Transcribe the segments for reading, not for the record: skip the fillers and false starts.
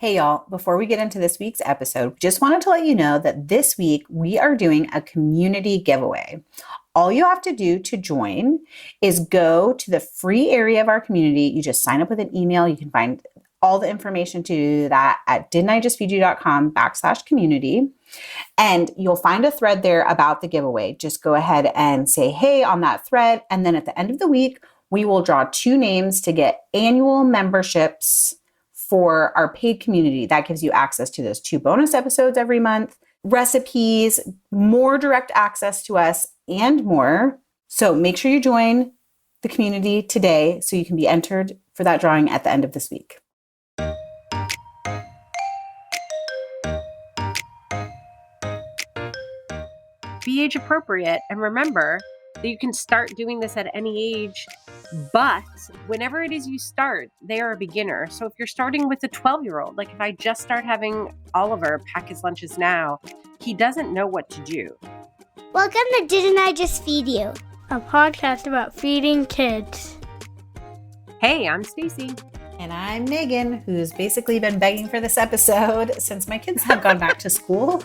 Hey, y'all, before we get into this week's episode, just wanted to let you know that this week we are doing a community giveaway. All you have to do to join is go to the free area of our community. You just sign up with an email. You can find all the information to do that at didn'tijustfeedyou.com/community. And you'll find a thread there about the giveaway. Just go ahead and say, hey, on that thread. And then at the end of the week, we will draw 2 names to get annual memberships for our paid community. That gives you access to those 2 bonus episodes every month, recipes, more direct access to us, and more. So make sure you join the community today so you can be entered for that drawing at the end of this week. Be age appropriate, and remember that you can start doing this at any age, but whenever it is you start, they are a beginner. So if you're starting with a 12-year-old, like if I just start having Oliver pack his lunches now, he doesn't know what to do. Welcome to Didn't I Just Feed You? A podcast about feeding kids. Hey, I'm Stacy. And I'm Megan, who's basically been begging for this episode since my kids have gone back to school.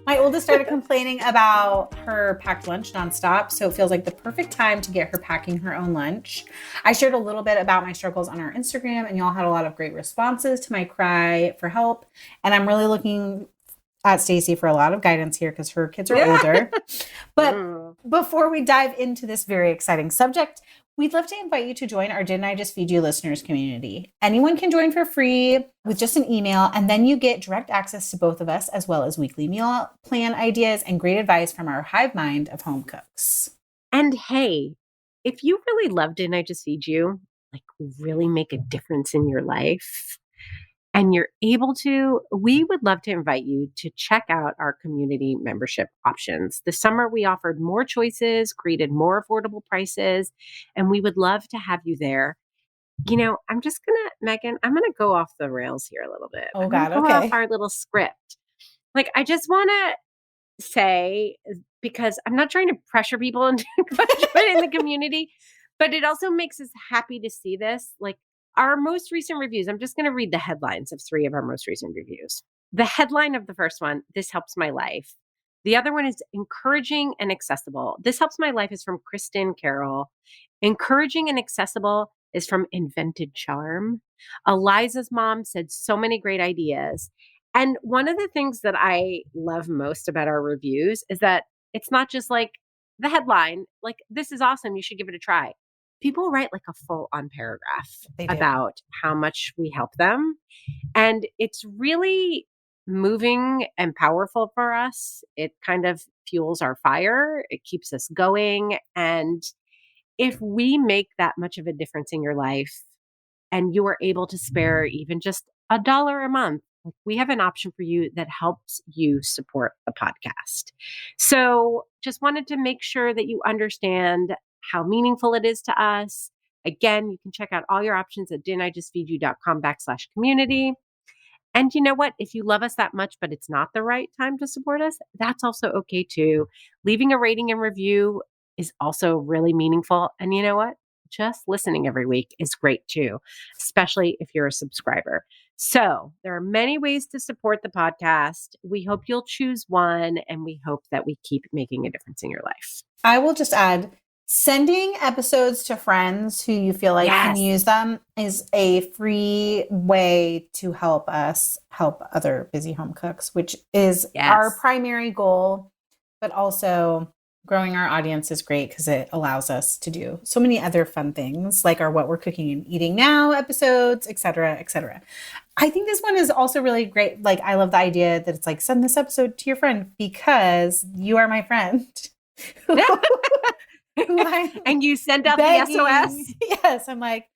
My oldest started complaining about her packed lunch nonstop, so it feels like the perfect time to get her packing her own lunch. I shared a little bit about my struggles on our Instagram, and y'all had a lot of great responses to my cry for help. And I'm really looking at Stacy for a lot of guidance here because her kids are older. But before we dive into this very exciting subject, we'd love to invite you to join our Didn't I Just Feed You listeners community. Anyone can join for free with just an email, and then you get direct access to both of us, as well as weekly meal plan ideas and great advice from our hive mind of home cooks. And hey, if you really love Didn't I Just Feed You, like really make a difference in your life, and you're able to, we would love to invite you to check out our community membership options. This summer, we offered more choices, created more affordable prices, and we would love to have you there. You know, Megan, I'm going to go off the rails here a little bit. Oh, I'm God, gonna go okay. off our little script. Like, I just want to say, because I'm not trying to pressure people into joining the community, but it also makes us happy to see this. Like, our most recent reviews, I'm just going to read the headlines of 3 of our most recent reviews. The headline of the first one, "This helps my life." The other one is "Encouraging and accessible." "This helps my life" is from Kristen Carroll. "Encouraging and accessible" is from Invented Charm. Eliza's mom said so many great ideas. And one of the things that I love most about our reviews is that it's not just like the headline, like, "This is awesome, you should give it a try." People write like a full-on paragraph about how much we help them. And it's really moving and powerful for us. It kind of fuels our fire. It keeps us going. And if we make that much of a difference in your life and you are able to spare even just $1 a month, we have an option for you that helps you support the podcast. So just wanted to make sure that you understand how meaningful it is to us. Again, you can check out all your options at didn'tijustfeedyou.com/community. And you know what? If you love us that much, but it's not the right time to support us, that's also okay too. Leaving a rating and review is also really meaningful. And you know what? Just listening every week is great too, especially if you're a subscriber. So there are many ways to support the podcast. We hope you'll choose one, and we hope that we keep making a difference in your life. I will just add, sending episodes to friends who you feel like can use them is a free way to help us help other busy home cooks, which is our primary goal, but also growing our audience is great because it allows us to do so many other fun things like our What We're Cooking and Eating Now episodes, et cetera, et cetera. I think this one is also really great. Like, I love the idea that it's like, send this episode to your friend because you are my friend. And you send out the SOS. Yes, I'm like,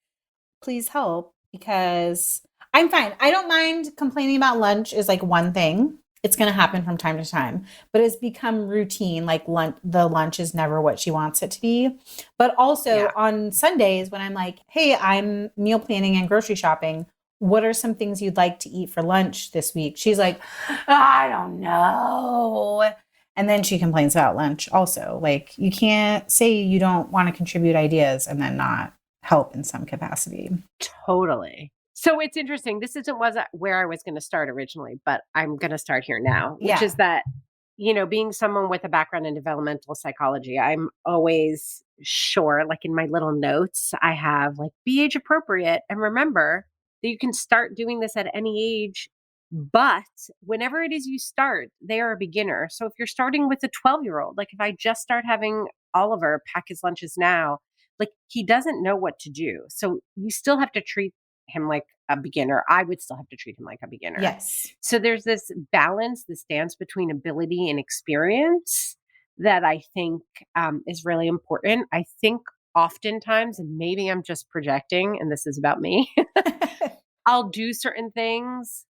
please help, because I'm fine. I don't mind complaining about lunch is like one thing. It's going to happen from time to time, but it's become routine. Like the lunch is never what she wants it to be. But also on Sundays when I'm like, hey, I'm meal planning and grocery shopping, what are some things you'd like to eat for lunch this week? She's like, I don't know. And then she complains about lunch also. Like, you can't say you don't want to contribute ideas and then not help in some capacity. Totally. So it's interesting. This wasn't where I was going to start originally, but I'm going to start here now, which Yeah. is that, being someone with a background in developmental psychology, I'm always sure, like in my little notes, I have like be age appropriate. And remember that you can start doing this at any age, but whenever it is you start, they are a beginner. So if you're starting with a 12-year-old, like if I just start having Oliver pack his lunches now, like he doesn't know what to do. So you still have to treat him like a beginner. I would still have to treat him like a beginner. Yes. So there's this balance, this dance between ability and experience that I think is really important. I think oftentimes, and maybe I'm just projecting, and this is about me, I'll do certain things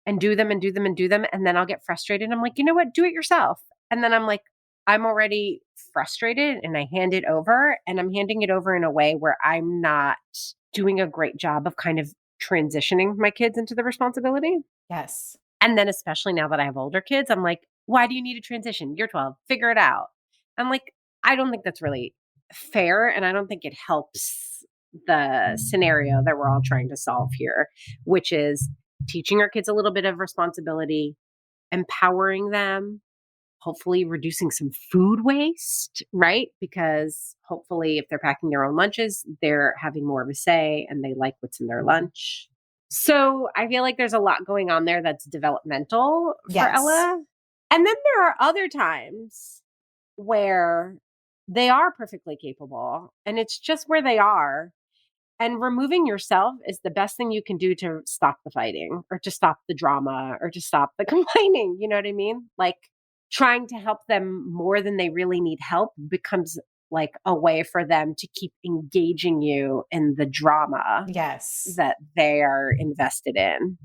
and do them and do them and do them. And then I'll get frustrated. I'm like, you know what? Do it yourself. And then I'm like, I'm already frustrated and I hand it over, and I'm handing it over in a way where I'm not doing a great job of kind of transitioning my kids into the responsibility. Yes. And then especially now that I have older kids, I'm like, why do you need a transition? You're 12, figure it out. I'm like, I don't think that's really fair. And I don't think it helps the scenario that we're all trying to solve here, which is teaching our kids a little bit of responsibility, empowering them, hopefully reducing some food waste, right? Because hopefully if they're packing their own lunches, they're having more of a say and they like what's in their lunch. So I feel like there's a lot going on there that's developmental for Yes. Ella. And then there are other times where they are perfectly capable and it's just where they are. And removing yourself is the best thing you can do to stop the fighting or to stop the drama or to stop the complaining. You know what I mean? Like trying to help them more than they really need help becomes like a way for them to keep engaging you in the drama Yes. that they are invested in.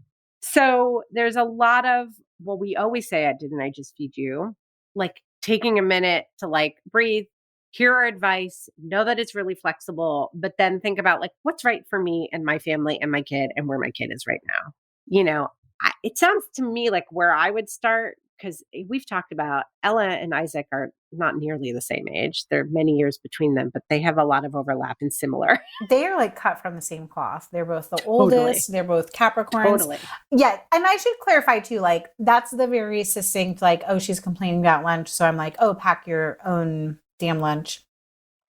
So there's a lot of, well, we always say, didn't I just feed you? Like taking a minute to like breathe, hear our advice, know that it's really flexible, but then think about like what's right for me and my family and my kid and where my kid is right now. It sounds to me like where I would start, because we've talked about Ella and Isaac are not nearly the same age. There are many years between them, but they have a lot of overlap and similar. They are like cut from the same cloth. They're both the oldest. They're both Capricorns. Totally. Yeah. And I should clarify too, like that's the very succinct, like, oh, she's complaining about lunch. So I'm like, oh, pack your own damn lunch.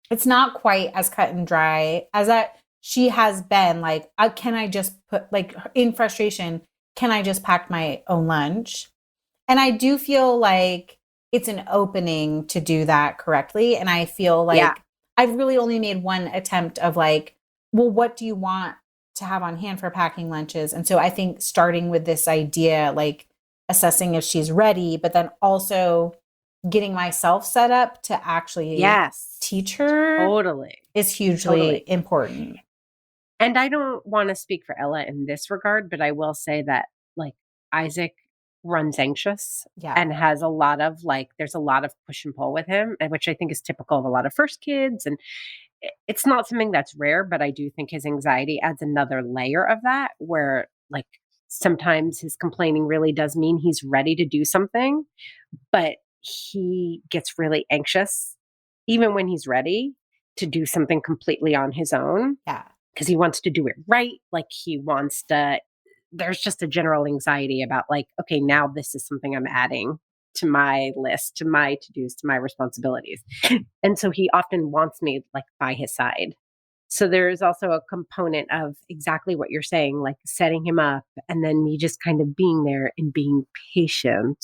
It's not quite as cut and dry as that she has been like, can I just put like in frustration, can I just pack my own lunch? And I do feel like it's an opening to do that correctly. And I feel like I've really only made one attempt of like, well, what do you want to have on hand for packing lunches? And so I think starting with this idea, like assessing if she's ready, but then also getting myself set up to actually teach her is hugely important. And I don't want to speak for Ella in this regard, but I will say that like Isaac runs anxious and has a lot of like, there's a lot of push and pull with him, and which I think is typical of a lot of first kids. And it's not something that's rare, but I do think his anxiety adds another layer of that where like sometimes his complaining really does mean he's ready to do something, but he gets really anxious even when he's ready to do something completely on his own. Yeah. Because he wants to do it right. Like he wants to, there's just a general anxiety about like, okay, now this is something I'm adding to my list, to my to-dos, to my responsibilities. And so he often wants me like by his side. So there is also a component of exactly what you're saying, like setting him up and then me just kind of being there and being patient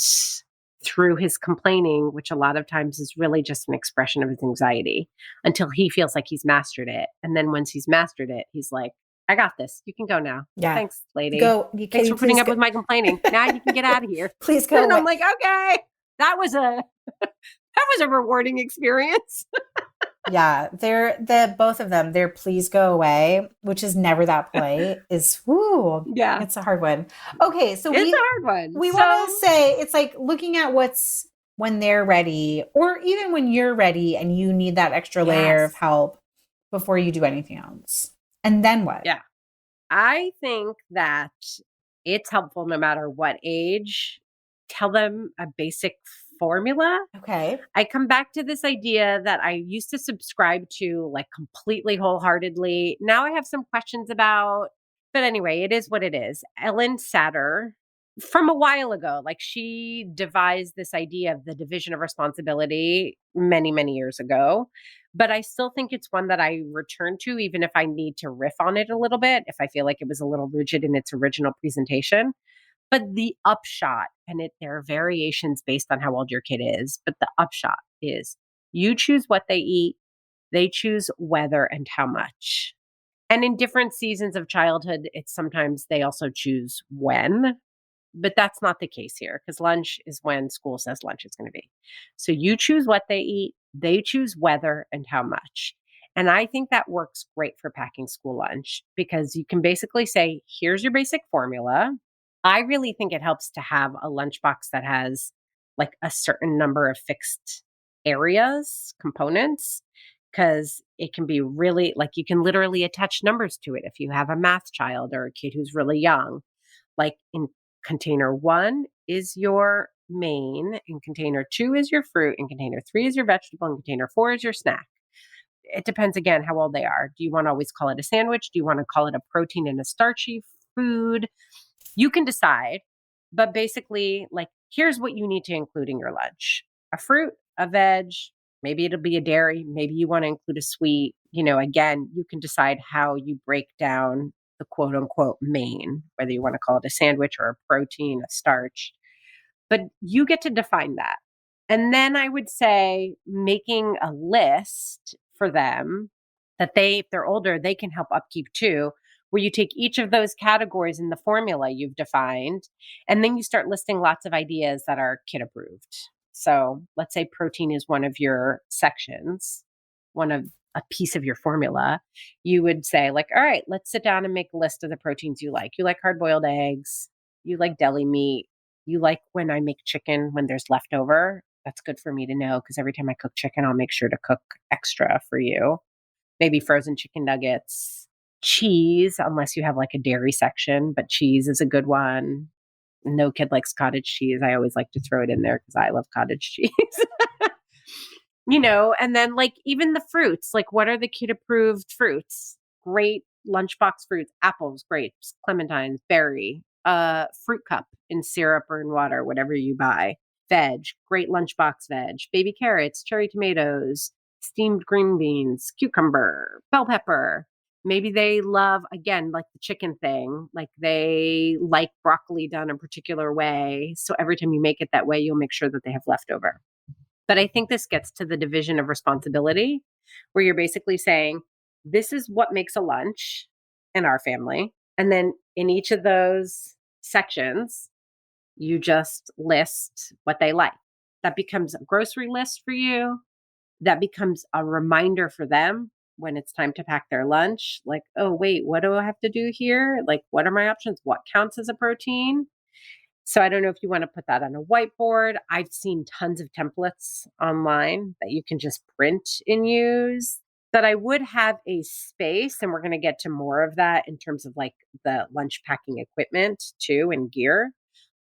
through his complaining, which a lot of times is really just an expression of his anxiety until he feels like he's mastered it. And then once he's mastered it, he's like, I got this. You can go now. Yeah. Thanks, lady. Go. Thanks for putting up with my complaining. Now you can get out of here. Please go. And I'm like, okay, that was a rewarding experience. Yeah, both of them, their please go away, which is never that polite, is it's a hard one. Okay, so it's a hard one. We want to say it's like looking at what's when they're ready, or even when you're ready and you need that extra layer of help before you do anything else. And then what? Yeah. I think that it's helpful no matter what age. Tell them a basic formula. Okay. I come back to this idea that I used to subscribe to like completely wholeheartedly. Now I have some questions about, But anyway, it is what it is. Ellen Satter, from a while ago, like she devised this idea of the division of responsibility many, many years ago. But I still think it's one that I return to, even if I need to riff on it a little bit, if I feel like it was a little rigid in its original presentation. But the upshot, and there are variations based on how old your kid is, but the upshot is you choose what they eat, they choose whether and how much. And in different seasons of childhood, it's sometimes they also choose when, but that's not the case here because lunch is when school says lunch is going to be. So you choose what they eat, they choose whether and how much. And I think that works great for packing school lunch because you can basically say, here's your basic formula. I really think it helps to have a lunchbox that has like a certain number of fixed areas, components, because it can be really like you can literally attach numbers to it if you have a math child or a kid who's really young. Like in container 1 is your main, and container 2 is your fruit, and container 3 is your vegetable, and container 4 is your snack. It depends again how old they are. Do you want to always call it a sandwich? Do you want to call it a protein and a starchy food? You can decide, but basically, like, here's what you need to include in your lunch: a fruit, a veg, maybe it'll be a dairy, maybe you want to include a sweet. Again, you can decide how you break down the quote unquote main, whether you want to call it a sandwich or a protein, a starch, but you get to define that. And then I would say making a list for them that if they're older, they can help upkeep too, where you take each of those categories in the formula you've defined, and then you start listing lots of ideas that are kid approved. So let's say protein is one of your sections, one of a piece of your formula. You would say like, all right, let's sit down and make a list of the proteins you like. You like hard-boiled eggs. You like deli meat. You like when I make chicken when there's leftover. That's good for me to know because every time I cook chicken, I'll make sure to cook extra for you. Maybe frozen chicken nuggets, cheese, unless you have like a dairy section, but cheese is a good one. No kid likes cottage cheese. I always like to throw it in there because I love cottage cheese. And then like even the fruits, like what are the kid approved fruits? Great lunchbox fruits: apples, grapes, clementines, berry, fruit cup in syrup or in water, whatever you buy. Veg, great lunchbox veg: baby carrots, cherry tomatoes, steamed green beans, cucumber, bell pepper. Maybe they love, again, like the chicken thing, like they like broccoli done a particular way. So every time you make it that way, you'll make sure that they have leftover. But I think this gets to the division of responsibility where you're basically saying, this is what makes a lunch in our family. And then in each of those sections, you just list what they like. That becomes a grocery list for you. That becomes a reminder for them when it's time to pack their lunch. Like, oh, wait, what do I have to do here? Like, what are my options? What counts as a protein? So I don't know if you want to put that on a whiteboard. I've seen tons of templates online that you can just print and use. But I would have a space, and we're going to get to more of that in terms of like the lunch packing equipment too and gear.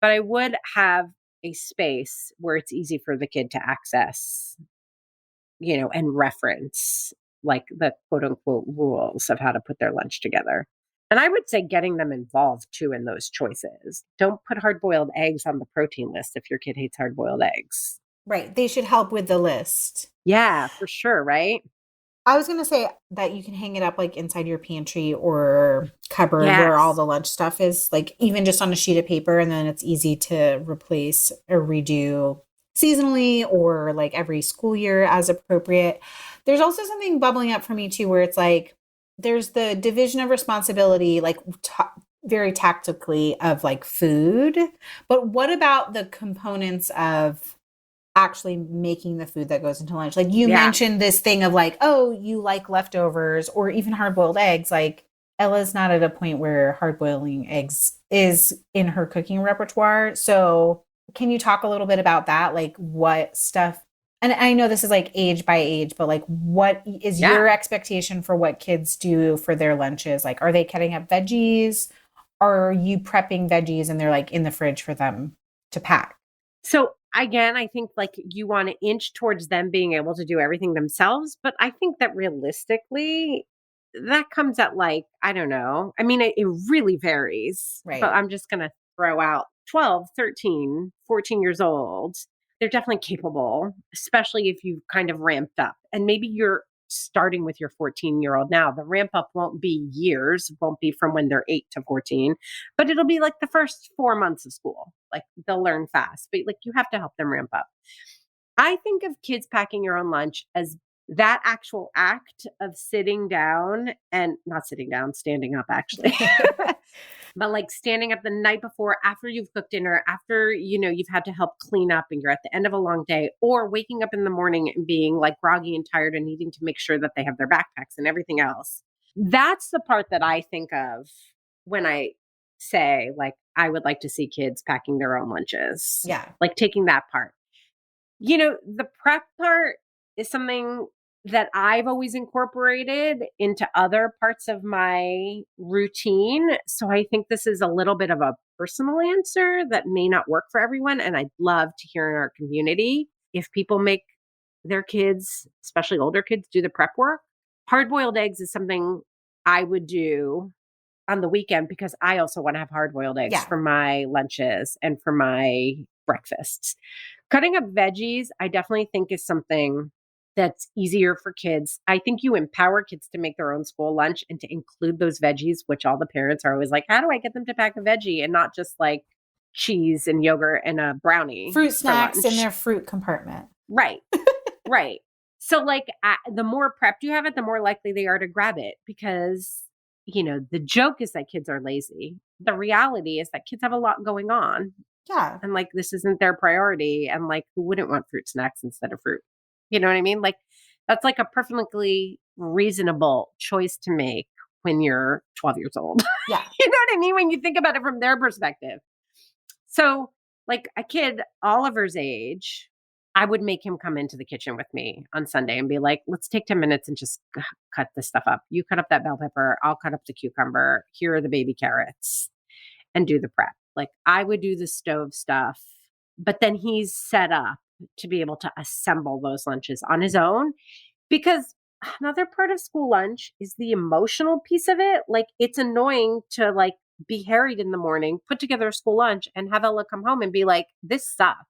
But I would have a space where it's easy for the kid to access, and reference like the quote unquote rules of how to put their lunch together. And I would say getting them involved too in those choices. Don't put hard-boiled eggs on the protein list if your kid hates hard-boiled eggs. Right. They should help with the list. Yeah, for sure, right? I was going to say that you can hang it up like inside your pantry or cupboard where all the lunch stuff is, like even just on a sheet of paper, and then it's easy to replace or redo seasonally or like every school year as appropriate. There's also something bubbling up for me too, where it's like, there's the division of responsibility, like very tactically of like food, but what about the components of actually making the food that goes into lunch? Like you mentioned this thing of like, oh, you like leftovers or even hard-boiled eggs. Like Ella's not at a point where hard-boiling eggs is in her cooking repertoire. So can you talk a little bit about that? Like what stuff, and I know this is like age by age, but like what is your expectation for what kids do for their lunches? Like, are they cutting up veggies? Or are you prepping veggies and they're like in the fridge for them to pack? So again, I think like you want to inch towards them being able to do everything themselves. But I think that realistically, that comes at like, I don't know. I mean, it really varies. Right. But I'm just going to throw out 12, 13, 14 years old. They're definitely capable, especially if you've kind of ramped up. And maybe you're starting with your 14-year-old now. The ramp up won't be years, it won't be from when they're 8 to 14, but it'll be like the first 4 months of school. Like they'll learn fast, but like you have to help them ramp up. I think of kids packing your own lunch as that actual act of sitting down and not sitting down, standing up actually. But like standing up the night before, after you've cooked dinner, after, you've had to help clean up and you're at the end of a long day, or waking up in the morning and being like groggy and tired and needing to make sure that they have their backpacks and everything else. That's the part that I think of when I say like, I would like to see kids packing their own lunches. Yeah. Like taking that part. The prep part is something that I've always incorporated into other parts of my routine. So I think this is a little bit of a personal answer that may not work for everyone. And I'd love to hear in our community if people make their kids, especially older kids, do the prep work. Hard-boiled eggs is something I would do on the weekend because I also want to have hard-boiled eggs for my lunches and for my breakfasts. Cutting up veggies, I definitely think is something that's easier for kids. I think you empower kids to make their own school lunch and to include those veggies, which all the parents are always like, how do I get them to pack a veggie and not just like cheese and yogurt and a brownie? Fruit snacks in their fruit compartment. Right. Right. So like the more prepped you have it, the more likely they are to grab it because, the joke is that kids are lazy. The reality is that kids have a lot going on. Yeah. And like, this isn't their priority. And like, who wouldn't want fruit snacks instead of fruit? You know what I mean? Like, that's like a perfectly reasonable choice to make when you're 12 years old. Yeah. You know what I mean? When you think about it from their perspective. So like a kid Oliver's age, I would make him come into the kitchen with me on Sunday and be like, let's take 10 minutes and just cut this stuff up. You cut up that bell pepper. I'll cut up the cucumber. Here are the baby carrots and do the prep. Like I would do the stove stuff, but then he's set up to be able to assemble those lunches on his own. Because another part of school lunch is the emotional piece of it. Like it's annoying to like be harried in the morning, put together a school lunch and have Ella come home and be like, this sucked.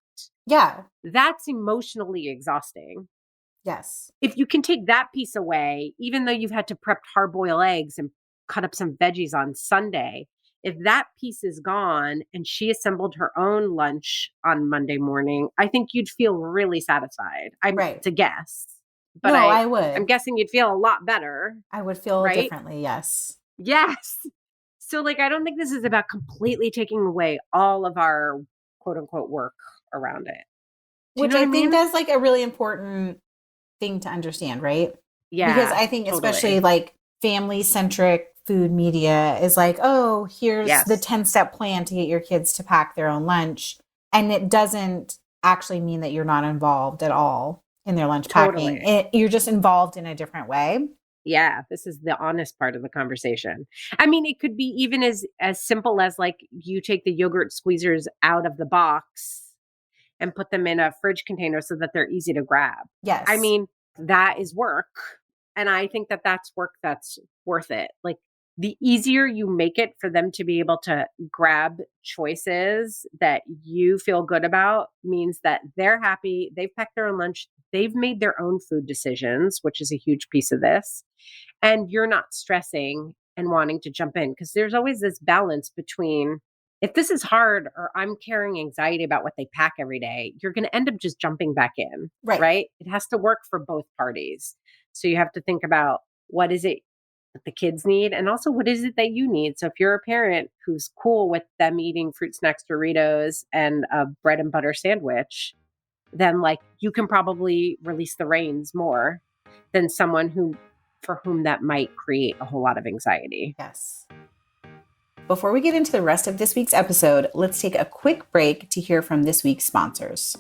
Yeah. That's emotionally exhausting. Yes. If you can take that piece away, even though you've had to prep hard-boiled eggs and cut up some veggies on Sunday, if that piece is gone and she assembled her own lunch on Monday morning, I think you'd feel really satisfied. It's a guess. But no, I would. I'm guessing you'd feel a lot better. I would feel differently, yes. Yes. So like, I don't think this is about completely taking away all of our quote unquote work around it. Which I think that's like a really important thing to understand, right? Yeah. Because I think especially like family-centric food media is like, oh, here's the 10-step plan to get your kids to pack their own lunch. And it doesn't actually mean that you're not involved at all in their lunch packing. You're just involved in a different way. Yeah, this is the honest part of the conversation. I mean, it could be even as simple as like you take the yogurt squeezers out of the box and put them in a fridge container so that they're easy to grab. Yes. I mean, that is work. And I think that that's work that's worth it. Like the easier you make it for them to be able to grab choices that you feel good about means that they're happy. They've packed their own lunch. They've made their own food decisions, which is a huge piece of this. And you're not stressing and wanting to jump in because there's always this balance between if this is hard or I'm carrying anxiety about what they pack every day, you're going to end up just jumping back in, right? It has to work for both parties. So you have to think about what is it that the kids need and also what is it that you need. So if you're a parent who's cool with them eating fruit snacks, Doritos, and a bread and butter sandwich, then like you can probably release the reins more than someone for whom that might create a whole lot of anxiety. Yes. Before we get into the rest of this week's episode, let's take a quick break to hear from this week's sponsors.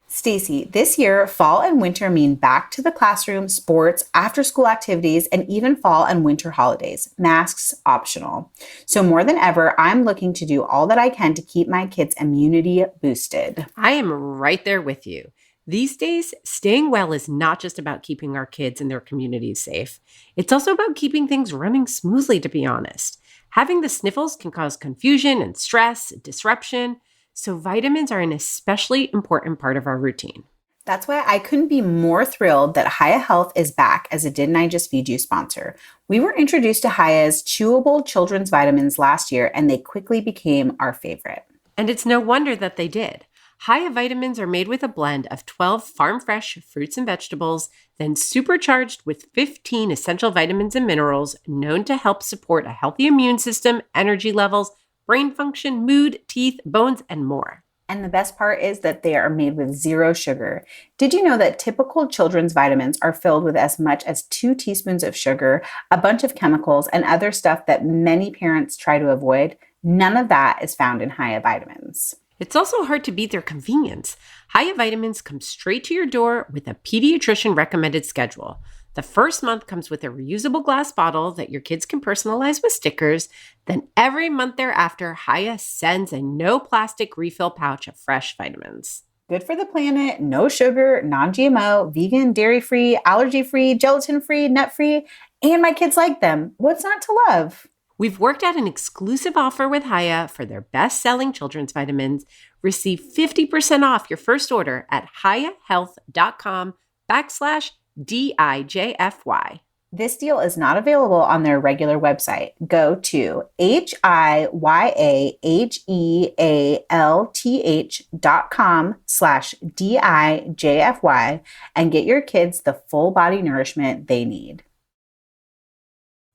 Stacy, this year, fall and winter mean back to the classroom, sports, after-school activities, and even fall and winter holidays. Masks optional. So more than ever, I'm looking to do all that I can to keep my kids' immunity boosted. I am right there with you. These days, staying well is not just about keeping our kids and their communities safe. It's also about keeping things running smoothly, to be honest. Having the sniffles can cause confusion and stress, disruption, so vitamins are an especially important part of our routine. That's why I couldn't be more thrilled that Hiya Health is back as a Didn't I Just Feed You sponsor. We were introduced to Hiya's chewable children's vitamins last year, and they quickly became our favorite. And it's no wonder that they did. Hiya vitamins are made with a blend of 12 farm-fresh fruits and vegetables, then supercharged with 15 essential vitamins and minerals known to help support a healthy immune system, energy levels, brain function, mood, teeth, bones, and more. And the best part is that they are made with zero sugar. Did you know that typical children's vitamins are filled with as much as 2 teaspoons of sugar, a bunch of chemicals, and other stuff that many parents try to avoid? None of that is found in Hiya vitamins. It's also hard to beat their convenience. Hiya vitamins come straight to your door with a pediatrician recommended schedule. The first month comes with a reusable glass bottle that your kids can personalize with stickers. Then every month thereafter, Hiya sends a no plastic refill pouch of fresh vitamins. Good for the planet, no sugar, non-GMO, vegan, dairy-free, allergy-free, gelatin-free, nut-free, and my kids like them. What's not to love? We've worked out an exclusive offer with Hiya for their best-selling children's vitamins. Receive 50% off your first order at hiyahealth.com/DIJFY. This deal is not available on their regular website. Go to hiyahealth.com/DIJFY and get your kids the full body nourishment they need.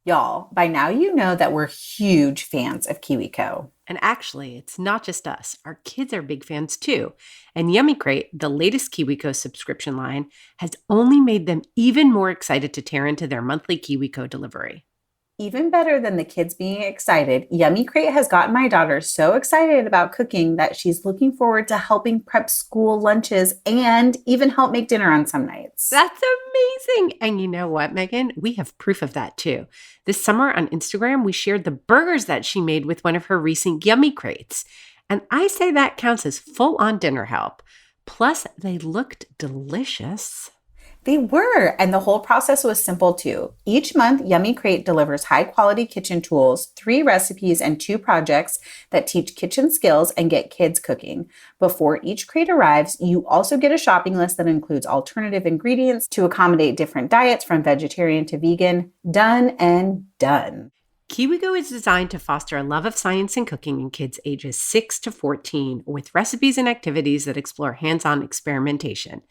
Y'all, by now you know that we're huge fans of KiwiCo. And actually, it's not just us. Our kids are big fans too. And Yummy Crate, the latest KiwiCo subscription line, has only made them even more excited to tear into their monthly KiwiCo delivery. Even better than the kids being excited, Yummy Crate has gotten my daughter so excited about cooking that she's looking forward to helping prep school lunches and even help make dinner on some nights. That's amazing. And you know what, Megan? We have proof of that too. This summer on Instagram, we shared the burgers that she made with one of her recent Yummy Crates. And I say that counts as full-on dinner help. Plus, they looked delicious. They were, and the whole process was simple too. Each month, Yummy Crate delivers high-quality kitchen tools, 3 recipes, and 2 projects that teach kitchen skills and get kids cooking. Before each crate arrives, you also get a shopping list that includes alternative ingredients to accommodate different diets from vegetarian to vegan. Done and done. KiwiCo is designed to foster a love of science and cooking in kids ages 6 to 14 with recipes and activities that explore hands-on experimentation.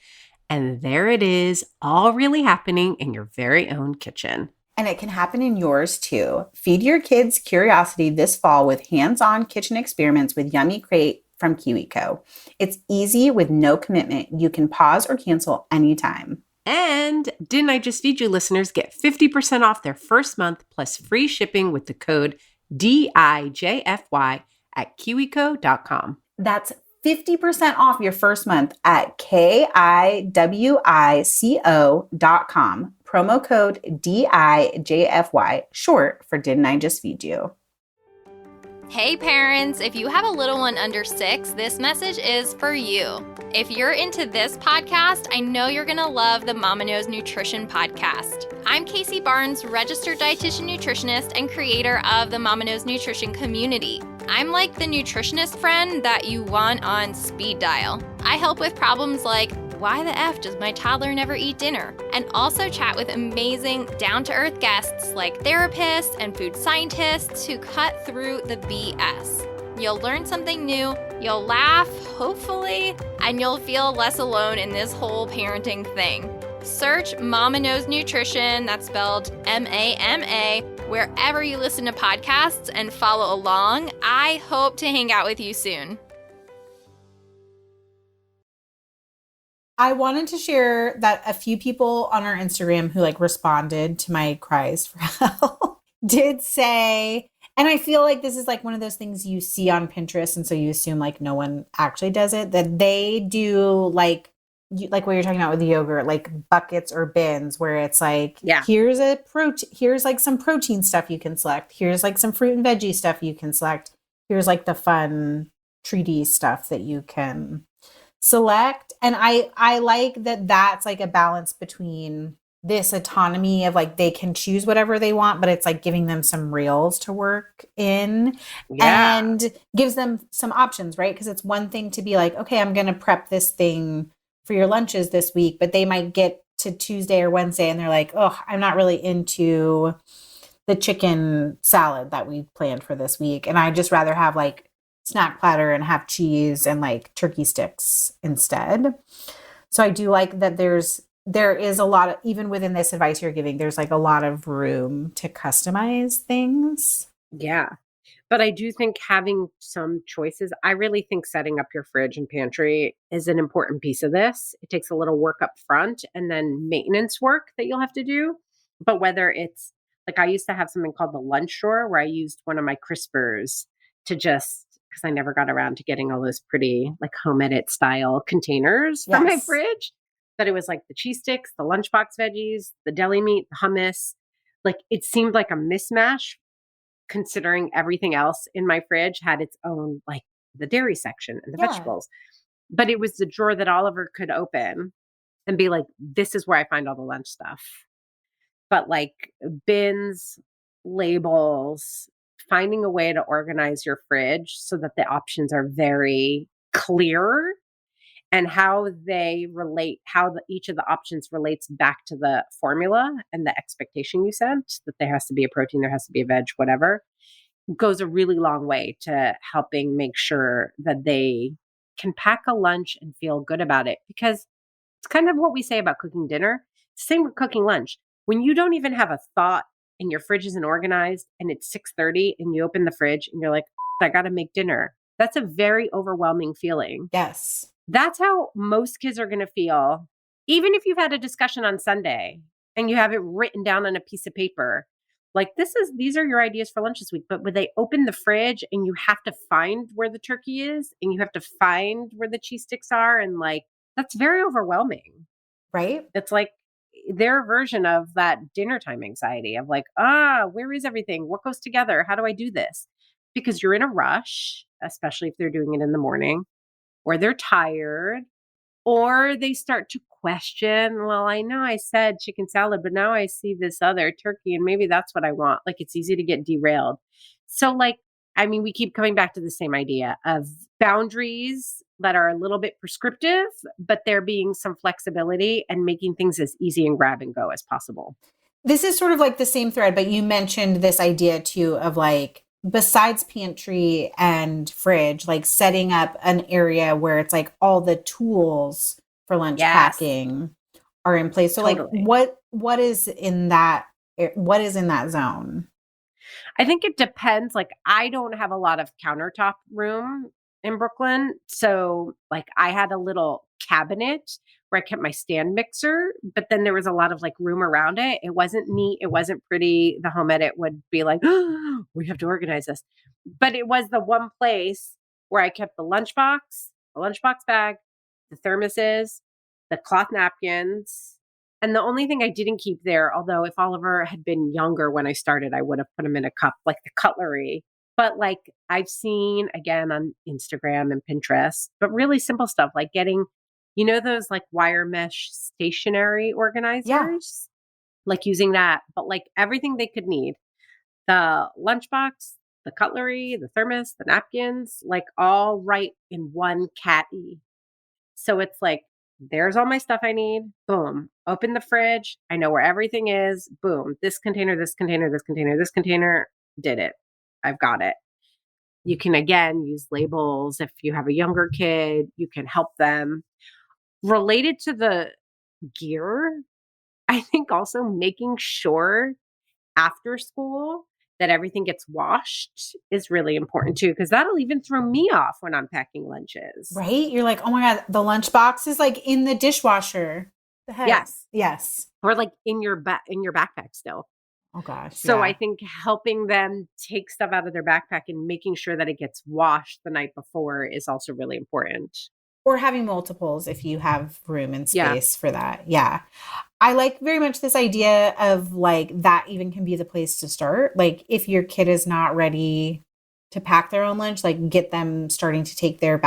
And there it is, all really happening in your very own kitchen. And it can happen in yours too. Feed your kids curiosity this fall with hands-on kitchen experiments with Yummy Crate from KiwiCo. It's easy with no commitment. You can pause or cancel anytime. And Didn't I Just Feed You listeners get 50% off their first month plus free shipping with the code DIJFY at kiwico.com. That's 50% off your first month at kiwico.com. Promo code DIJFY, short for Didn't I Just Feed You? Hey parents, if you have a little one under 6, this message is for you. If you're into this podcast, I know you're going to love the Mama Knows Nutrition podcast. I'm Casey Barnes, registered dietitian nutritionist and creator of the Mama Knows Nutrition community. I'm like the nutritionist friend that you want on speed dial. I help with problems like, why the F does my toddler never eat dinner? And also chat with amazing down-to-earth guests like therapists and food scientists who cut through the BS. You'll learn something new, you'll laugh, hopefully, and you'll feel less alone in this whole parenting thing. Search Mama Knows Nutrition, that's spelled MAMA, wherever you listen to podcasts and follow along. I hope to hang out with you soon. I wanted to share that a few people on our Instagram who responded to my cries for help did say, and I feel like this is one of those things you see on Pinterest, and so you assume no one actually does it, that they do like what you're talking about with the yogurt, buckets or bins where it's here's a protein, here's some protein stuff you can select. Here's some fruit and veggie stuff you can select. Here's the fun treaty stuff that you can select. And I like that that's like a balance between this autonomy of like they can choose whatever they want, but it's like giving them some rails to work in and gives them some options, right? Because it's one thing to be like, okay, I'm going to prep this thing for your lunches this week, but they might get to Tuesday or Wednesday and they're like, oh, I'm not really into the chicken salad that we planned for this week. And I'd just rather have like snack platter and have cheese and like turkey sticks instead. So I do like that there is a lot of, even within this advice you're giving, there's like a lot of room to customize things. Yeah. But I do think having some choices, I really think setting up your fridge and pantry is an important piece of this. It takes a little work up front and then maintenance work that you'll have to do. But whether it's like I used to have something called the lunch drawer where I used one of my crispers to just, because I never got around to getting all those pretty like home edit style containers for my fridge. But it was like the cheese sticks, the lunchbox veggies, the deli meat, the hummus. Like it seemed like a mismatch considering everything else in my fridge had its own, like the dairy section and the vegetables. But it was the drawer that Oliver could open and be like, this is where I find all the lunch stuff. But like bins, labels, finding a way to organize your fridge so that the options are very clear and how they relate, each of the options relates back to the formula and the expectation you set that there has to be a protein, there has to be a veg, whatever, goes a really long way to helping make sure that they can pack a lunch and feel good about it. Because it's kind of what we say about cooking dinner. Same with cooking lunch. When you don't even have a thought and your fridge isn't organized and it's 6:30 and you open the fridge and you're like, I got to make dinner. That's a very overwhelming feeling. Yes. That's how most kids are going to feel. Even if you've had a discussion on Sunday and you have it written down on a piece of paper, like these are your ideas for lunch this week. But when they open the fridge and you have to find where the turkey is and you have to find where the cheese sticks are, and like, that's very overwhelming. Right. It's like their version of that dinner time anxiety of like, where is everything? What goes together? How do I do this? Because you're in a rush, especially if they're doing it in the morning, or they're tired, or they start to question, well, I know I said chicken salad, but now I see this other turkey and maybe that's what I want. Like it's easy to get derailed. So like, I mean, we keep coming back to the same idea of boundaries that are a little bit prescriptive, but there being some flexibility and making things as easy and grab and go as possible. This is sort of like the same thread, but you mentioned this idea too of like, besides pantry and fridge, like setting up an area where it's like all the tools for lunch packing are in place. So totally. Like what is in that zone? I think it depends. Like I don't have a lot of countertop room in Brooklyn. So like I had a little cabinet where I kept my stand mixer, but then there was a lot of like room around it. It wasn't neat. It wasn't pretty. The home edit would be like, oh, we have to organize this. But it was the one place where I kept the lunchbox bag, the thermoses, the cloth napkins. And the only thing I didn't keep there, although if Oliver had been younger when I started, I would have put him in a cup, like the cutlery. But like I've seen again on Instagram and Pinterest, but really simple stuff like getting, you know, those like wire mesh stationery organizers, like using that, but like everything they could need, the lunchbox, the cutlery, the thermos, the napkins, like all right in one caddy. So it's like, there's all my stuff I need. Boom. Open the fridge. I know where everything is. Boom. This container, this container, this container, this container. Did it. I've got it. You can, again, use labels. If you have a younger kid, you can help them. Related to the gear, I think also making sure after school that everything gets washed is really important too, because that'll even throw me off when I'm packing lunches. Right? You're like, oh my God, the lunchbox is like in the dishwasher. The heck? Yes. Or like in your backpack still. Oh gosh. So I think helping them take stuff out of their backpack and making sure that it gets washed the night before is also really important. Or having multiples if you have room and space for that. Yeah. I like very much this idea of like that even can be the place to start. Like if your kid is not ready to pack their own lunch, like get them starting to take their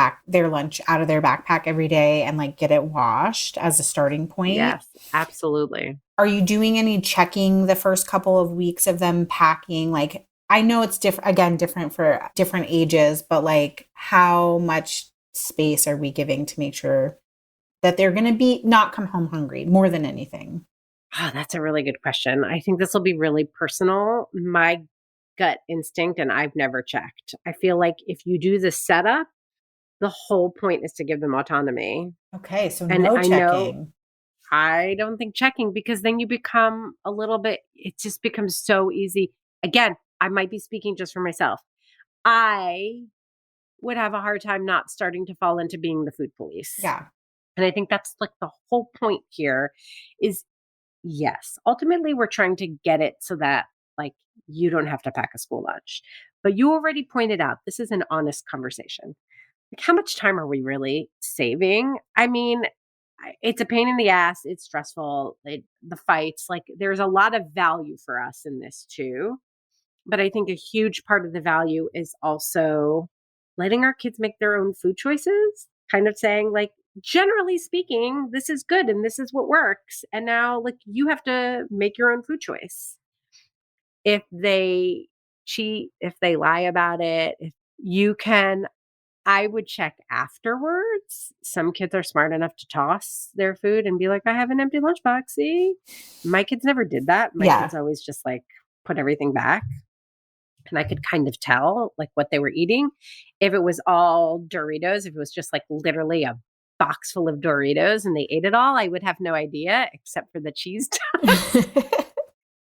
lunch out of their backpack every day and like get it washed as a starting point. Yes, absolutely. Are you doing any checking the first couple of weeks of them packing? Like, I know it's different for different ages, but like how much space are we giving to make sure that they're going to not come home hungry more than anything? Oh, that's a really good question. I think this will be really personal. My gut instinct, and I've never checked. I feel like if you do the setup, the whole point is to give them autonomy. Okay, so And no I checking. know I don't think checking, because then you become a little bit, it just becomes so easy. Again, I might be speaking just for myself. I would have a hard time not starting to fall into being the food police. Yeah. And I think that's like the whole point here is, yes, ultimately we're trying to get it so that like you don't have to pack a school lunch. But you already pointed out, this is an honest conversation. Like, how much time are we really saving? I mean, it's a pain in the ass. It's stressful. The fights, like there's a lot of value for us in this too. But I think a huge part of the value is also letting our kids make their own food choices, kind of saying like, generally speaking, this is good and this is what works. And now like you have to make your own food choice. If they cheat, if they lie about it, if you can, I would check afterwards. Some kids are smart enough to toss their food and be like, I have an empty lunchbox. See, my kids never did that. My kids always just like put everything back. And I could kind of tell like what they were eating. If it was all Doritos, if it was just like literally a box full of Doritos and they ate it all, I would have no idea except for the cheese toast.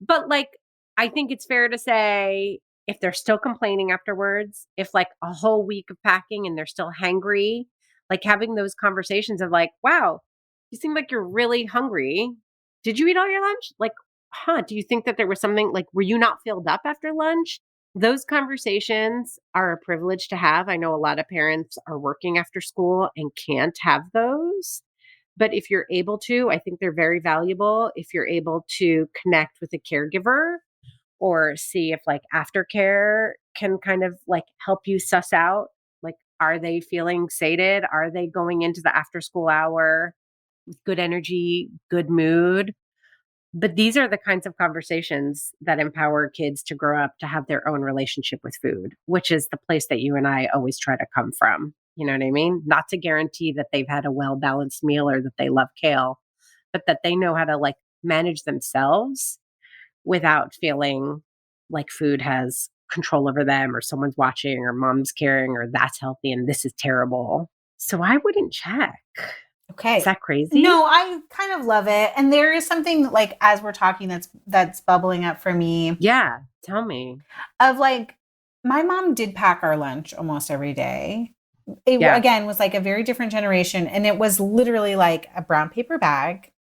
But like, I think it's fair to say if they're still complaining afterwards, if like a whole week of packing and they're still hangry, like having those conversations of like, wow, you seem like you're really hungry. Did you eat all your lunch? Like, do you think that there was something like, were you not filled up after lunch? Those conversations are a privilege to have. I know a lot of parents are working after school and can't have those. But if you're able to, I think they're very valuable. If you're able to connect with a caregiver or see if like aftercare can kind of like help you suss out, like, are they feeling sated? Are they going into the after school hour with good energy, good mood? But these are the kinds of conversations that empower kids to grow up to have their own relationship with food, which is the place that you and I always try to come from. You know what I mean? Not to guarantee that they've had a well-balanced meal or that they love kale, but that they know how to like manage themselves without feeling like food has control over them or someone's watching or mom's caring or that's healthy and this is terrible. So I wouldn't check. Okay. Is that crazy? No, I kind of love it. And there is something like, as we're talking, that's bubbling up for me. Yeah. Tell me. Of like, my mom did pack our lunch almost every day. It again was like a very different generation. And it was literally like a brown paper bag,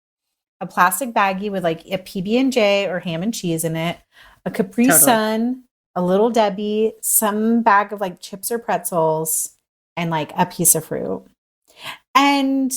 a plastic baggie with like a PB&J or ham and cheese in it, a Capri Sun, a Little Debbie, some bag of like chips or pretzels, and like a piece of fruit. And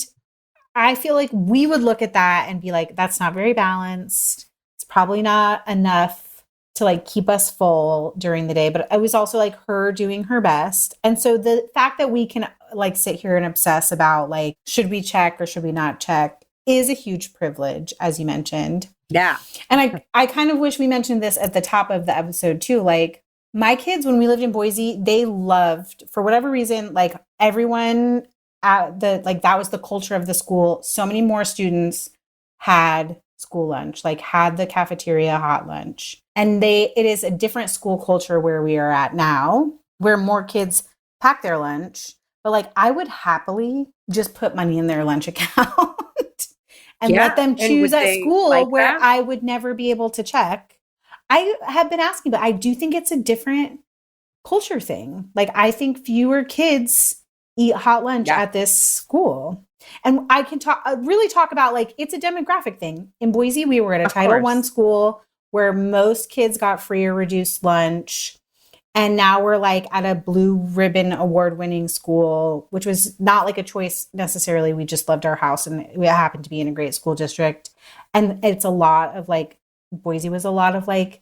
I feel like we would look at that and be like, that's not very balanced. It's probably not enough to like keep us full during the day. But it was also like her doing her best. And so the fact that we can like sit here and obsess about like, should we check or should we not check is a huge privilege, as you mentioned. Yeah. And I kind of wish we mentioned this at the top of the episode too. Like my kids, when we lived in Boise, they loved, for whatever reason, like everyone that was the culture of the school. So many more students had school lunch, like had the cafeteria hot lunch. And it is a different school culture where we are at now, where more kids pack their lunch. But like, I would happily just put money in their lunch account and let them choose at school like where that? I would never be able to check. I have been asking, but I do think it's a different culture thing. Like, I think fewer kids eat hot lunch at this school. And I can really talk about like, it's a demographic thing. In Boise, we were at a Title I school where most kids got free or reduced lunch. And now we're like at a Blue Ribbon award-winning school, which was not like a choice necessarily. We just loved our house and we happened to be in a great school district. And it's a lot of like, Boise was a lot of like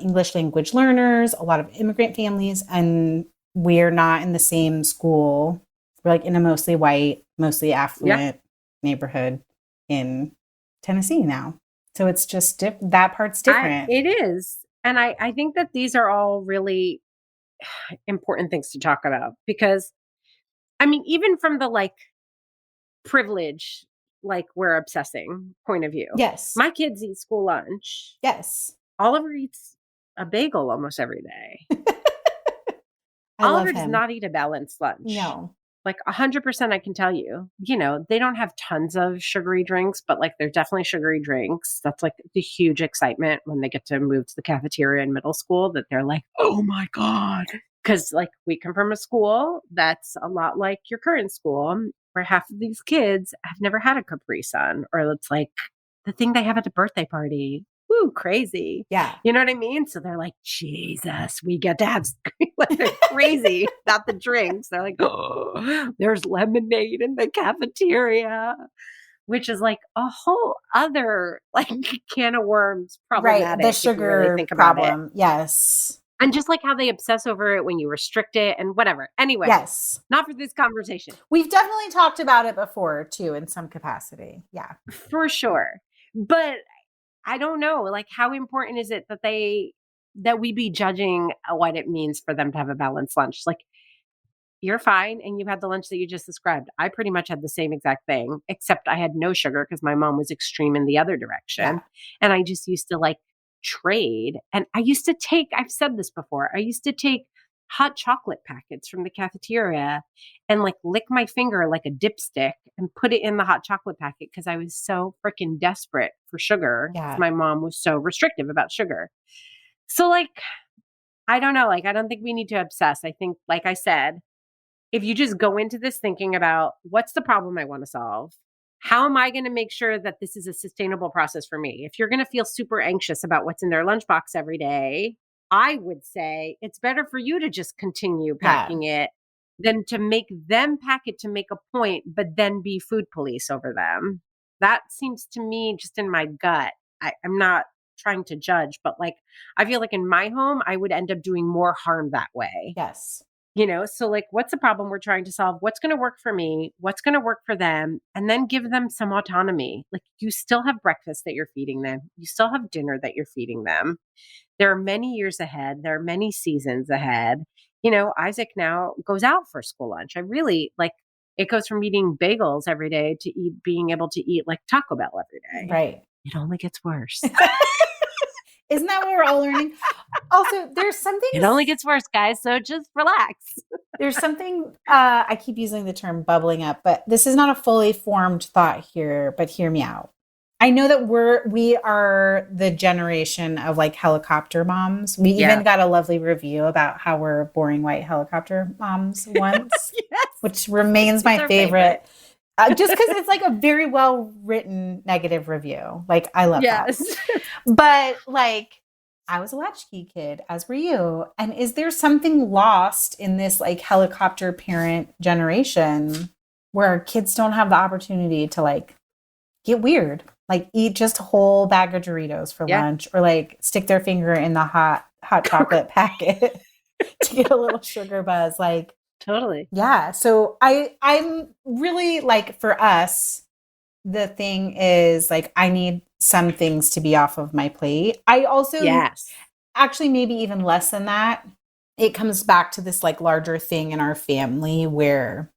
English language learners, a lot of immigrant families, and we're not in the same school. We're like in a mostly white, mostly affluent neighborhood in Tennessee now. So it's just that part's different. It is. And I think that these are all really important things to talk about because, I mean, even from the like privilege, like we're obsessing point of view. Yes. My kids eat school lunch. Yes. Oliver eats a bagel almost every day. I love Oliver does him. not eat a balanced lunch. No. Like 100% I can tell you, they don't have tons of sugary drinks, but like they're definitely sugary drinks. That's like the huge excitement when they get to move to the cafeteria in middle school that they're like, oh my God. Because like we come from a school that's a lot like your current school where half of these kids have never had a Capri Sun, or it's like the thing they have at the birthday party. Woo, crazy. Yeah. You know what I mean? So they're like, Jesus, we get to have, like, they're crazy about the drinks. They're like, oh, there's lemonade in the cafeteria, which is like a whole other like can of worms problematic. Right. The if you sugar really think about problem. it. Yes. And just like how they obsess over it when you restrict it and whatever. Anyway, yes. Not for this conversation. We've definitely talked about it before too, in some capacity. Yeah. For sure. But I don't know, like how important is it that we be judging what it means for them to have a balanced lunch? Like you're fine and you had the lunch that you just described. I pretty much had the same exact thing, except I had no sugar because my mom was extreme in the other direction. Yeah. And I just used to like trade. And I used to take, I've said this before, I used to take hot chocolate packets from the cafeteria and like lick my finger like a dipstick and put it in the hot chocolate packet because I was so freaking desperate for sugar. Yeah. My mom was so restrictive about sugar. So like, I don't know, like I don't think we need to obsess. I think, like I said, if you just go into this thinking about what's the problem I want to solve, how am I going to make sure that this is a sustainable process for me? If you're going to feel super anxious about what's in their lunchbox every day, I would say it's better for you to just continue packing it than to make them pack it to make a point, but then be food police over them. That seems to me just in my gut. I'm not trying to judge, but like, I feel like in my home, I would end up doing more harm that way. Yes. So like, what's the problem we're trying to solve? What's going to work for me? What's going to work for them? And then give them some autonomy. Like you still have breakfast that you're feeding them. You still have dinner that you're feeding them. There are many years ahead. There are many seasons ahead. Isaac now goes out for school lunch. I really like it goes from eating bagels every day to being able to eat like Taco Bell every day. Right. It only gets worse. Isn't that what we're all learning? Also, there's something. It only gets worse, guys. So just relax. There's something, I keep using the term bubbling up, but this is not a fully formed thought here, but hear me out. I know that we are the generation of like helicopter moms. We even got a lovely review about how we're boring white helicopter moms once, Yes. which remains my favorite. Just because it's like a very well written negative review. Like I love that. But like I was a latchkey kid, as were you. And is there something lost in this like helicopter parent generation where kids don't have the opportunity to like get weird? Like eat just a whole bag of Doritos for lunch, or like stick their finger in the hot chocolate packet to get a little sugar buzz. Like totally. Yeah. So I'm really like, for us, the thing is like I need some things to be off of my plate. I also actually maybe even less than that. It comes back to this like larger thing in our family where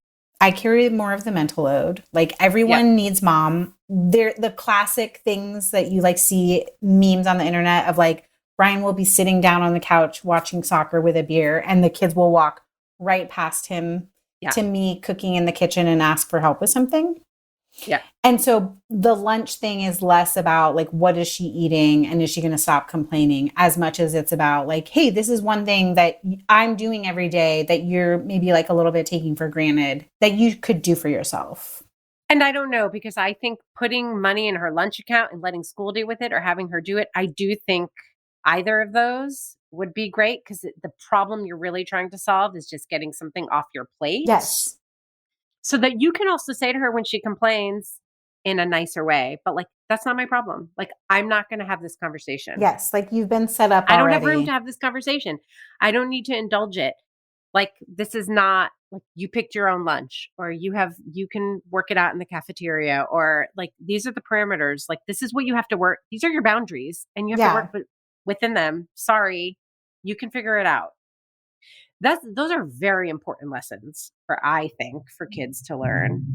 I carry more of the mental load. Like everyone needs mom. They're the classic things that you like see memes on the internet of like Brian will be sitting down on the couch watching soccer with a beer and the kids will walk right past him to me cooking in the kitchen and ask for help with something. Yeah. And so the lunch thing is less about like, what is she eating? And is she going to stop complaining, as much as it's about like, hey, this is one thing that I'm doing every day that you're maybe like a little bit taking for granted that you could do for yourself. And I don't know, because I think putting money in her lunch account and letting school deal with it or having her do it, I do think either of those would be great, because the problem you're really trying to solve is just getting something off your plate. Yes. So that you can also say to her when she complains, in a nicer way, but like, that's not my problem. Like, I'm not going to have this conversation. Yes, like you've been set up I don't already. have room to have this conversation. I don't need to indulge it. Like, this is not like you picked your own lunch, or you can work it out in the cafeteria, or like, these are the parameters. Like, this is what you have to work. These are your boundaries and you have to work within them. Sorry, you can figure it out. Those are very important lessons I think, for kids to learn.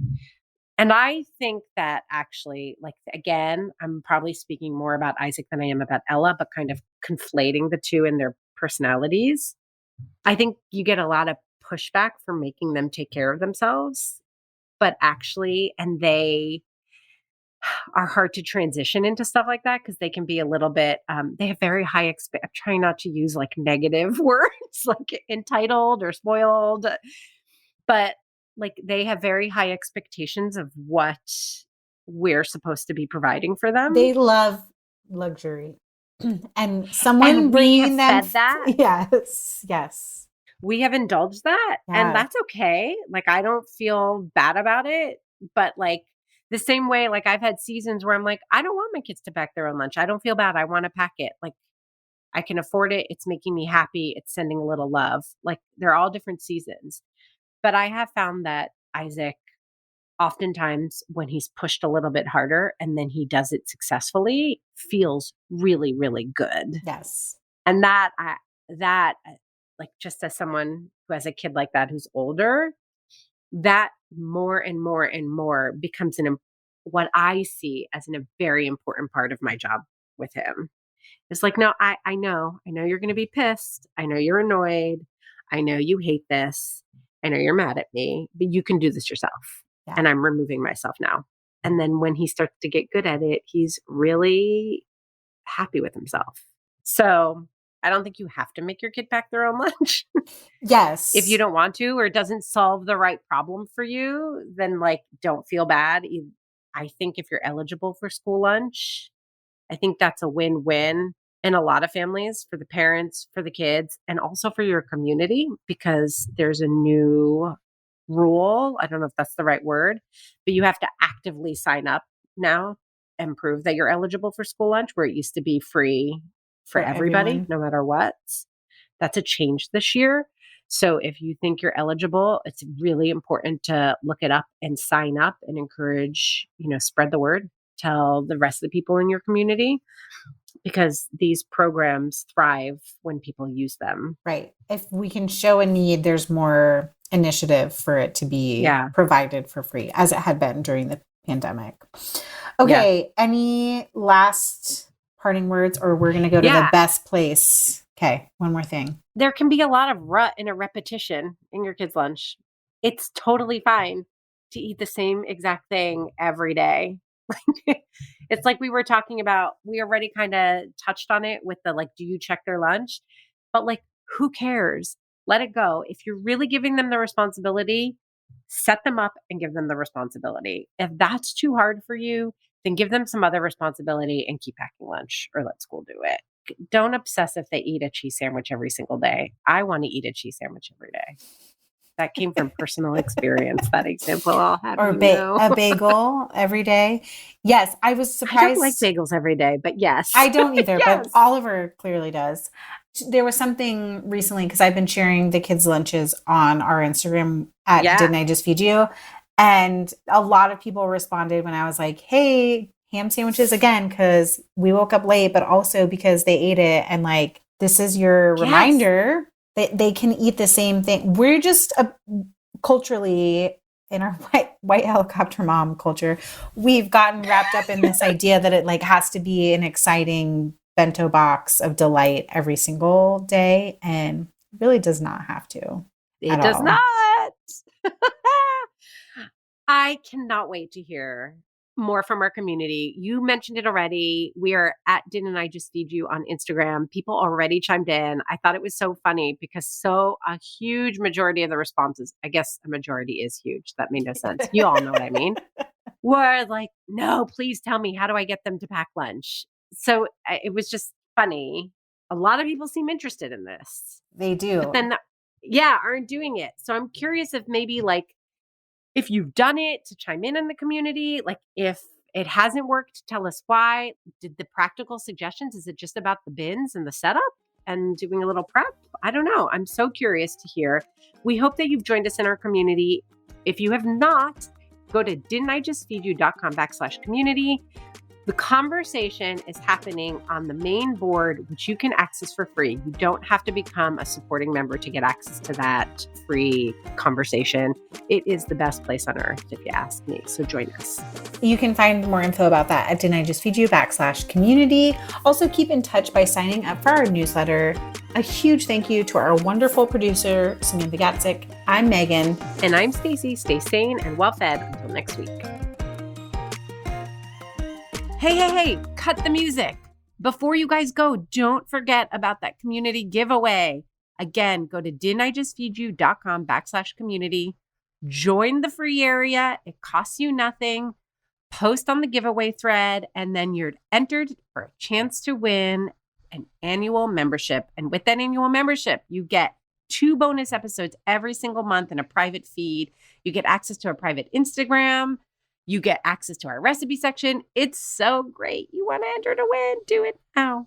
And I think that actually, like, again, I'm probably speaking more about Isaac than I am about Ella, but kind of conflating the two in their personalities. I think you get a lot of pushback for making them take care of themselves, but actually, and they are hard to transition into stuff like that because they can be a little bit, they have very high, I'm trying not to use like negative words like entitled or spoiled, but like they have very high expectations of what we're supposed to be providing for them. They love luxury. And someone bringing them fed that. Yes. We have indulged that, and that's okay. Like, I don't feel bad about it, but like the same way, like I've had seasons where I'm like, I don't want my kids to pack their own lunch. I don't feel bad. I want to pack it. Like, I can afford it. It's making me happy. It's sending a little love. Like, they're all different seasons. But I have found that Isaac, oftentimes when he's pushed a little bit harder and then he does it successfully, feels really, really good. Yes. And that like, just as someone who has a kid like that who's older, that more and more and more becomes what I see as a very important part of my job with him. It's like, no, I know you're going to be pissed. I know you're annoyed. I know you hate this. I know you're mad at me, but you can do this yourself. Yeah. And I'm removing myself now. And then when he starts to get good at it, he's really happy with himself. So I don't think you have to make your kid pack their own lunch. Yes. If you don't want to, or it doesn't solve the right problem for you, then like, don't feel bad. I think if you're eligible for school lunch, I think that's a win-win in a lot of families, for the parents, for the kids, and also for your community, because there's a new rule. I don't know if that's the right word, but you have to actively sign up now and prove that you're eligible for school lunch, where it used to be free for everybody, everyone, no matter what. That's a change this year. So if you think you're eligible, it's really important to look it up and sign up and encourage, spread the word, tell the rest of the people in your community, because these programs thrive when people use them. Right. If we can show a need, there's more initiative for it to be provided for free, as it had been during the pandemic. Okay. Yeah. Any last parting words, or we're going to go to the best place? Okay. One more thing. There can be a lot of rut and a repetition in your kids' lunch. It's totally fine to eat the same exact thing every day. It's like we were talking about, we already kind of touched on it with the, like, do you check their lunch? But like, who cares? Let it go. If you're really giving them the responsibility, set them up and give them the responsibility. If that's too hard for you, then give them some other responsibility and keep packing lunch, or let school do it. Don't obsess if they eat a cheese sandwich every single day. I want to eat a cheese sandwich every day. That came from personal experience, that example I'll have. Or a bagel every day. Yes, I was surprised. I don't like bagels every day, but yes. I don't either, but Oliver clearly does. There was something recently, because I've been sharing the kids' lunches on our Instagram at Didn't I Just Feed You? And a lot of people responded when I was like, hey, ham sandwiches again, because we woke up late, but also because they ate it. And like, this is your reminder that they can eat the same thing. We're just culturally, in our white helicopter mom culture, we've gotten wrapped up in this idea that it like has to be an exciting bento box of delight every single day. And it really does not have to. It does not. I cannot wait to hear more from our community. You mentioned it already. We are at Didn't I Just Feed You on Instagram. People already chimed in. I thought it was so funny because a huge majority of the responses, I guess a majority is huge. That made no sense. You all know what I mean. Were like, no, please tell me, how do I get them to pack lunch? So it was just funny. A lot of people seem interested in this. They do. But then, aren't doing it. So I'm curious if maybe like, if you've done it, to chime in the community, like if it hasn't worked, tell us why. Did the practical suggestions, is it just about the bins and the setup and doing a little prep? I don't know. I'm so curious to hear. We hope that you've joined us in our community. If you have not, go to didn'tijustfeedyou.com/community. The conversation is happening on the main board, which you can access for free. You don't have to become a supporting member to get access to that free conversation. It is the best place on earth, if you ask me. So join us. You can find more info about that at didn'tijustfeedyou.com/community. Also keep in touch by signing up for our newsletter. A huge thank you to our wonderful producer, Samantha Gatzik. I'm Megan. And I'm Stacy. Stay sane and well fed until next week. Hey, cut the music. Before you guys go, don't forget about that community giveaway. Again, go to didn'tijustfeedyou.com/community. Join the free area. It costs you nothing. Post on the giveaway thread, and then you're entered for a chance to win an annual membership. And with that annual membership, you get 2 bonus episodes every single month in a private feed. You get access to a private Instagram. You get access to our recipe section. It's so great. You want to enter to win? Do it now.